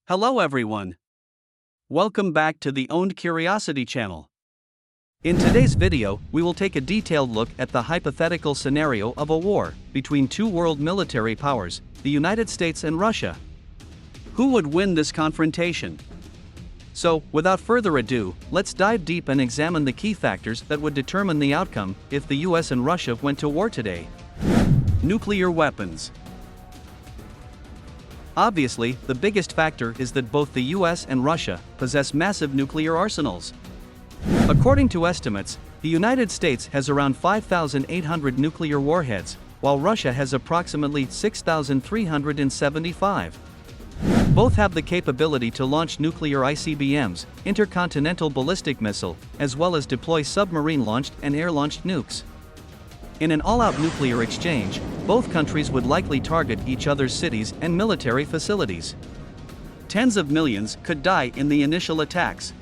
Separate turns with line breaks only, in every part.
Hello everyone. Welcome back to the Owned Curiosity channel. In today's video, we will take a detailed look at the hypothetical scenario of a war between two world military powers, the United States and Russia. Who would win this confrontation? So, without further ado, let's dive deep and examine the key factors that would determine the outcome if the US and Russia went to war today. Nuclear weapons. Obviously, the biggest factor is that both the US and Russia possess massive nuclear arsenals. According to estimates, the United States has around 5,800 nuclear warheads, while Russia has approximately 6,375. Both have the capability to launch nuclear ICBMs, intercontinental ballistic missile, as well as deploy submarine-launched and air-launched nukes. In an all-out nuclear exchange, both countries would likely target each other's cities and military facilities. Tens of millions could die in the initial attacks.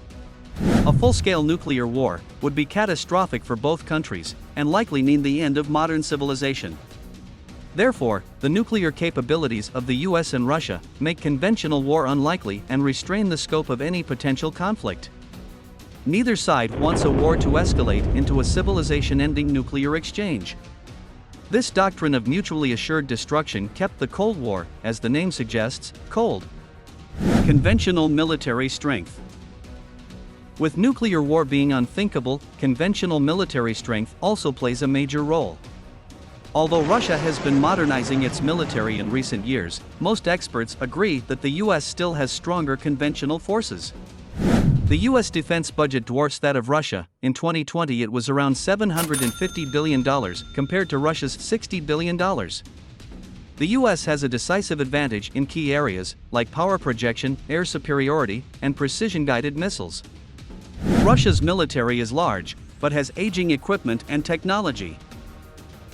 A full-scale nuclear war would be catastrophic for both countries, and likely mean the end of modern civilization. Therefore, the nuclear capabilities of the US and Russia make conventional war unlikely and restrain the scope of any potential conflict. Neither side wants a war to escalate into a civilization-ending nuclear exchange. This doctrine of mutually assured destruction kept the Cold War, as the name suggests, cold. Conventional military strength. With nuclear war being unthinkable, conventional military strength also plays a major role. Although Russia has been modernizing its military in recent years, most experts agree that the US still has stronger conventional forces. The US defense budget dwarfs that of Russia. In 2020 it was around $750 billion compared to Russia's $60 billion. The US has a decisive advantage in key areas, like power projection, air superiority, and precision-guided missiles. Russia's military is large, but has aging equipment and technology.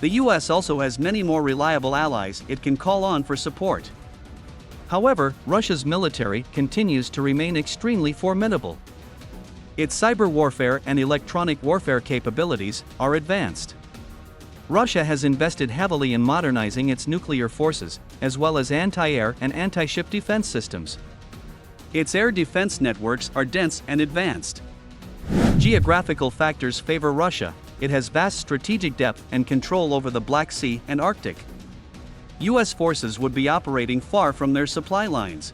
The US also has many more reliable allies it can call on for support. However, Russia's military continues to remain extremely formidable. Its cyber warfare and electronic warfare capabilities are advanced. Russia has invested heavily in modernizing its nuclear forces, as well as anti-air and anti-ship defense systems. Its air defense networks are dense and advanced. Geographical factors favor Russia. It has vast strategic depth and control over the Black Sea and Arctic. US forces would be operating far from their supply lines.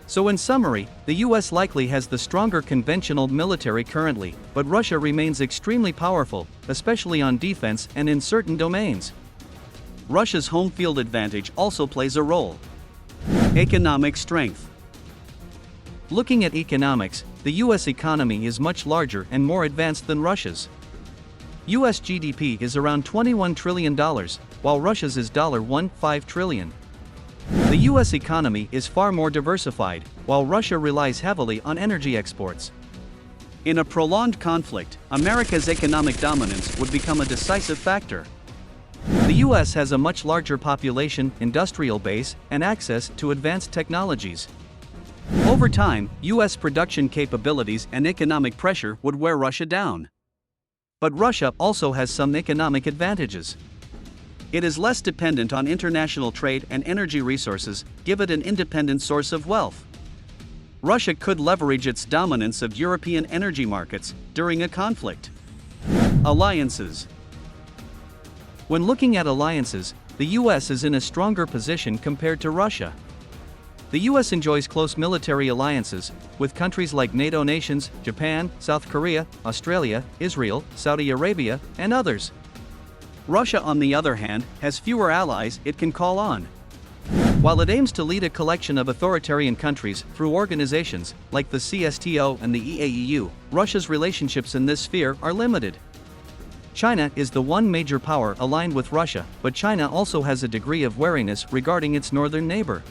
So in summary, the US likely has the stronger conventional military currently, but Russia remains extremely powerful, especially on defense and in certain domains. Russia's home field advantage also plays a role. Economic strength. Looking at economics, the US economy is much larger and more advanced than Russia's. US GDP is around $21 trillion, while Russia's is $1.5 trillion. The US economy is far more diversified, while Russia relies heavily on energy exports. In a prolonged conflict, America's economic dominance would become a decisive factor. The US has a much larger population, industrial base, and access to advanced technologies. Over time, US production capabilities and economic pressure would wear Russia down. But Russia also has some economic advantages. It is less dependent on international trade and energy resources, give it an independent source of wealth. Russia could leverage its dominance of European energy markets during a conflict. Alliances. When looking at alliances, the US is in a stronger position compared to Russia. The US enjoys close military alliances with countries like NATO nations, Japan, South Korea, Australia, Israel, Saudi Arabia, and others. Russia, on the other hand, has fewer allies it can call on. While it aims to lead a collection of authoritarian countries through organizations like the CSTO and the EAEU, Russia's relationships in this sphere are limited. China is the one major power aligned with Russia, but China also has a degree of wariness regarding its northern neighbor.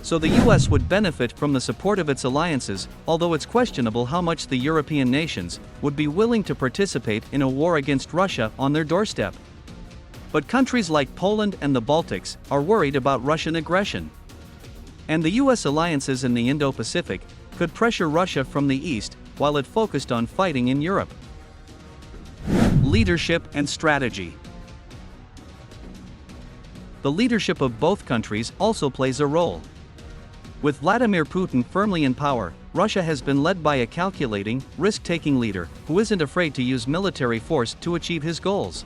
So the US would benefit from the support of its alliances, although it's questionable how much the European nations would be willing to participate in a war against Russia on their doorstep. But countries like Poland and the Baltics are worried about Russian aggression. And the US alliances in the Indo-Pacific could pressure Russia from the east while it focused on fighting in Europe. Leadership and strategy. The leadership of both countries also plays a role. With Vladimir Putin firmly in power, Russia has been led by a calculating, risk-taking leader who isn't afraid to use military force to achieve his goals.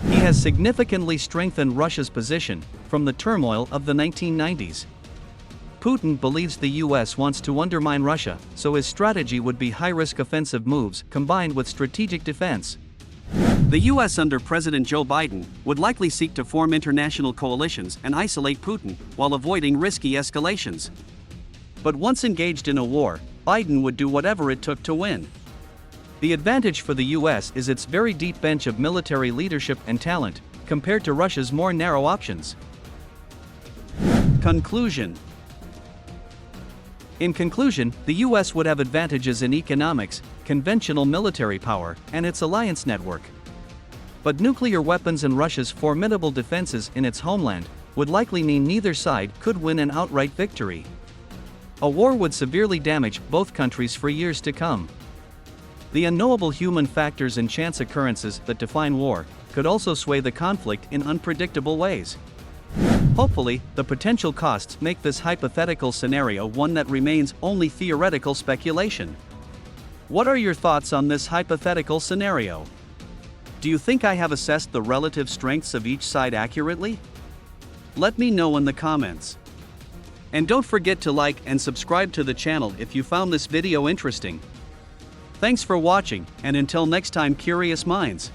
He has significantly strengthened Russia's position from the turmoil of the 1990s. Putin believes the US wants to undermine Russia, so his strategy would be high-risk offensive moves combined with strategic defense. The US under President Joe Biden would likely seek to form international coalitions and isolate Putin while avoiding risky escalations. But once engaged in a war, Biden would do whatever it took to win. The advantage for the US is its very deep bench of military leadership and talent, compared to Russia's more narrow options. Conclusion. In conclusion, the US would have advantages in economics, conventional military power, and its alliance network. But nuclear weapons and Russia's formidable defenses in its homeland would likely mean neither side could win an outright victory. A war would severely damage both countries for years to come. The unknowable human factors and chance occurrences that define war could also sway the conflict in unpredictable ways. Hopefully, the potential costs make this hypothetical scenario one that remains only theoretical speculation. What are your thoughts on this hypothetical scenario? Do you think I have assessed the relative strengths of each side accurately? Let me know in the comments. And don't forget to like and subscribe to the channel if you found this video interesting. Thanks for watching, and until next time, curious minds.